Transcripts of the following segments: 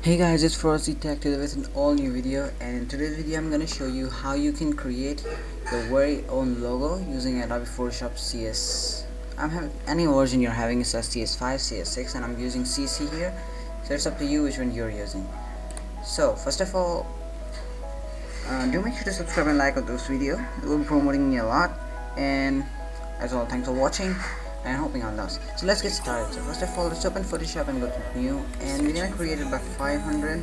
Hey guys, it's Frosty Tech today with an all new video, and in today's video I'm going to show you how you can create your very own logo using Adobe Photoshop CS. I'm having any version you're having is CS5, CS6, and I'm using CC here, so it's up to you which one you're using. So first of all, do make sure to subscribe and like this video. It will be promoting me a lot, and as well, thanks for watching and hoping on those. So let's get started. So first of all, let's open Photoshop and go to new, and we're gonna create it by 500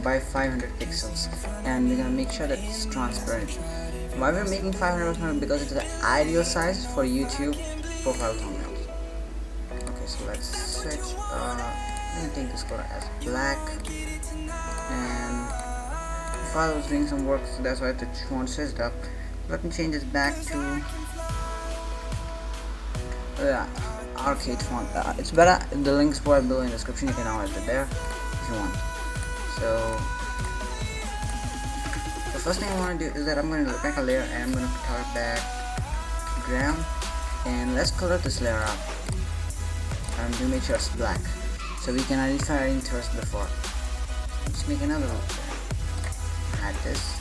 by 500 pixels, and we're gonna make sure that it's transparent. Why we're making 500 by 500? Because it's the ideal size for YouTube profile thumbnails. Okay, so let's switch. Let me take this color as black, and if I was doing some work, so that's why the font switched up. Let me change this back to arcade font. It's better. The links for below in the description. You can always do there if you want. So the first thing I want to do is that I'm going to make a layer, and I'm going to put our background, and let's color this layer up, and do make sure it's black so we can identify our interest before. Let's make another one. Add this.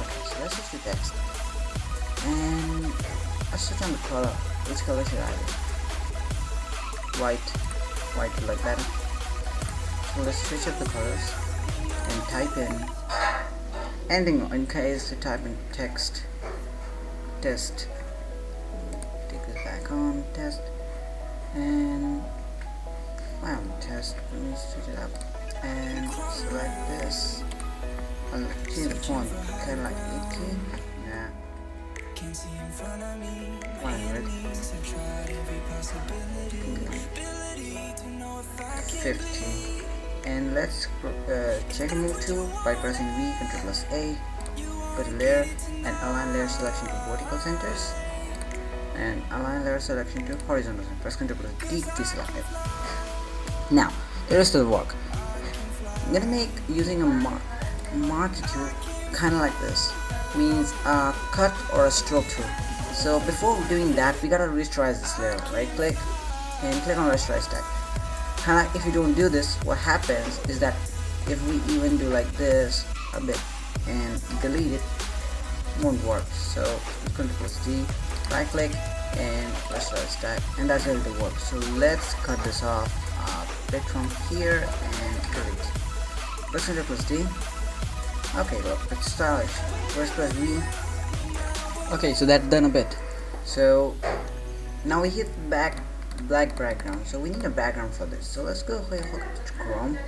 Okay, so let's switch to text, and let's switch on the color. Which color should I do? White will look better. So let's switch up the colors and type in anything in case to type in text test. Take this back on test, and test. Let me switch it up and select this. I'll change the font kind of like 18. Yeah. 100 50, and let's check move tool by pressing V, Ctrl plus A, put a layer and align layer selection to vertical centers, and align layer selection to horizontal center. Press Ctrl plus D to select it. Now the rest of the work I'm gonna make using a marquee tool, kind of like this, means a cut or a stroke tool. So before doing that, we gotta rasterize this layer. Right click and click on rasterize tag. Kinda like if you don't do this, what happens is that if we even do like this a bit and delete it, it won't work. So Ctrl D, right click and rasterize tag, and that's how it works. So let's cut this off a bit from here and delete. Press Ctrl D. Okay, look, it's stylish. First press V. Okay, so that's done a bit. So now we hit black background. So we need a background for this. So let's go ahead and hook up to Chrome,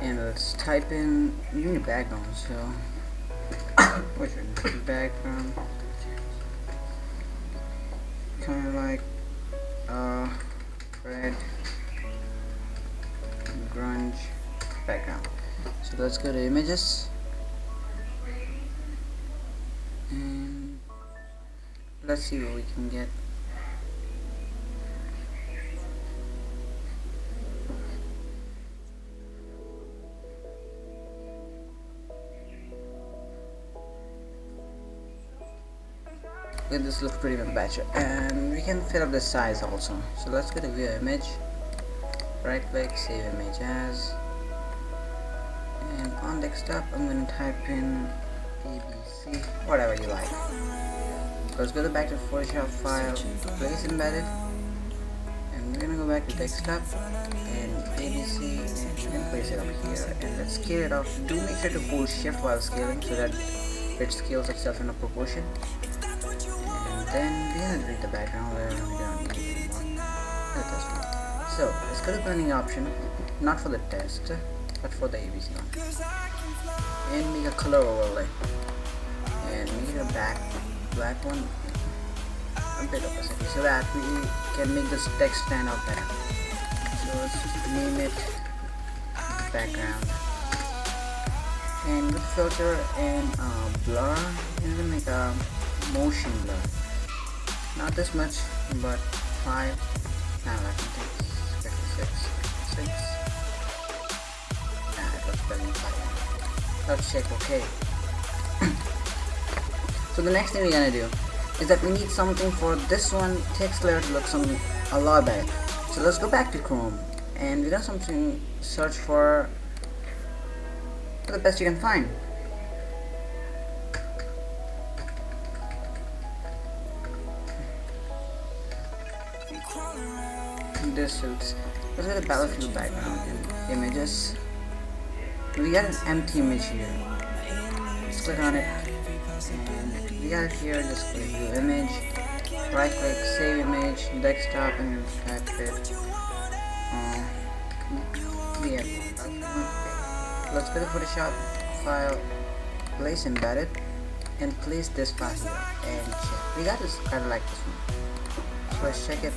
and let's type in new background. So what's your background? Kind of like red grunge background. So let's go to images, and let's see what we can get. This looks pretty much better, and we can fill up the size also. So let's go to view image, right click, save image as, and on desktop I'm going to type in ABC, whatever you like. Let's go back to Photoshop file, place embedded, and we're going to go back to desktop and ABC, and you can place it up here, and let's scale it off. Do make sure to hold shift while scaling so that it scales itself in a proportion. And then we're going to delete the background layer, and we don't need it anymore. So let's go to blending option, not for the test but for the ABC one, and make a color overlay, and make it a black one, a bit opacity, so that we can make this text stand out better. So let's name it background, and with filter and blur, and we'll make a motion blur, not this much but 5, now I can take 56, 6. Let's check OK. So the next thing we're gonna do is that we need something for this one text layer to look a lot better. So let's go back to Chrome and we got something, search for the best you can find. This suits. Let's get a battlefield background and images. We got an empty image here. Let's click on it, and we got it here. Just click view image, right click, save image, desktop, and type it. Yeah. Let's go to Photoshop file, place embedded, and place this file here and check. We got this kind of like this one. So let's check it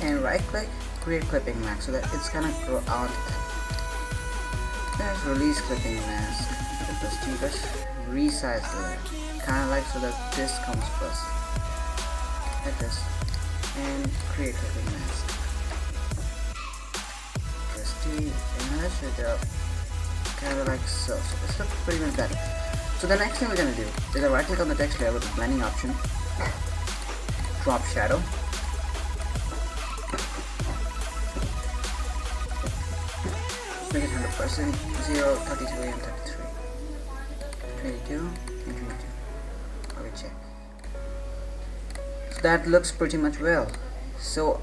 and right click, create clipping mask so that it's gonna grow onto that. There's release clipping mask. Press T, press resize layer, kind of like so that this comes first, like this, and create clipping mask. Press T, and let's switch it up, kind of like so. So this looks pretty much better. So the next thing we're gonna do is right click on the text layer with the blending option, drop shadow, make it 100%, 0, 32, and 33, 22, and 22. Okay, check. So that looks pretty much well. So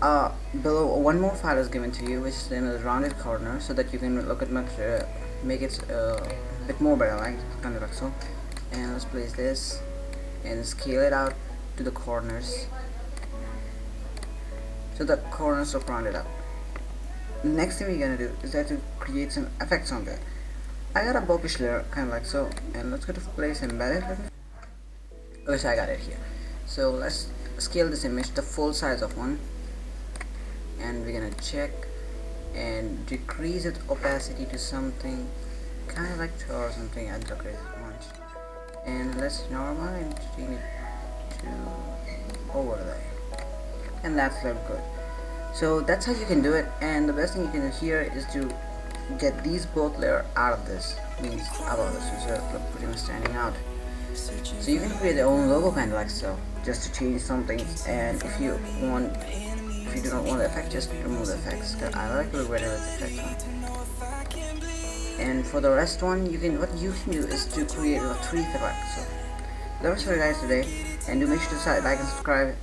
below one more file is given to you, which is in the rounded corner, so that you can look at much, make it a bit more better, like kind of like so. And let's place this and scale it out to the corners, so the corners are rounded up. Next thing we're gonna do is that to create some effects on there. I got a bokeh layer kind of like so, and let's go to place embedded, which I got it here. So let's scale this image the full size of one, and we're gonna check and decrease its opacity to something kind of like 2 or something. I'll decrease it once, and let's normal and change it to overlay, and that's look good. So that's how you can do it, and the best thing you can do here is to get these both layers out of this, means above this, so it look pretty much standing out. So you can create your own logo kind of like so, just to change some things, and if you do not want the effect, just remove the effects. I like to get rid of the effects one. And for the rest one, what you can do is to create a 3 effects. So that was for you guys today, and do make sure to like and subscribe.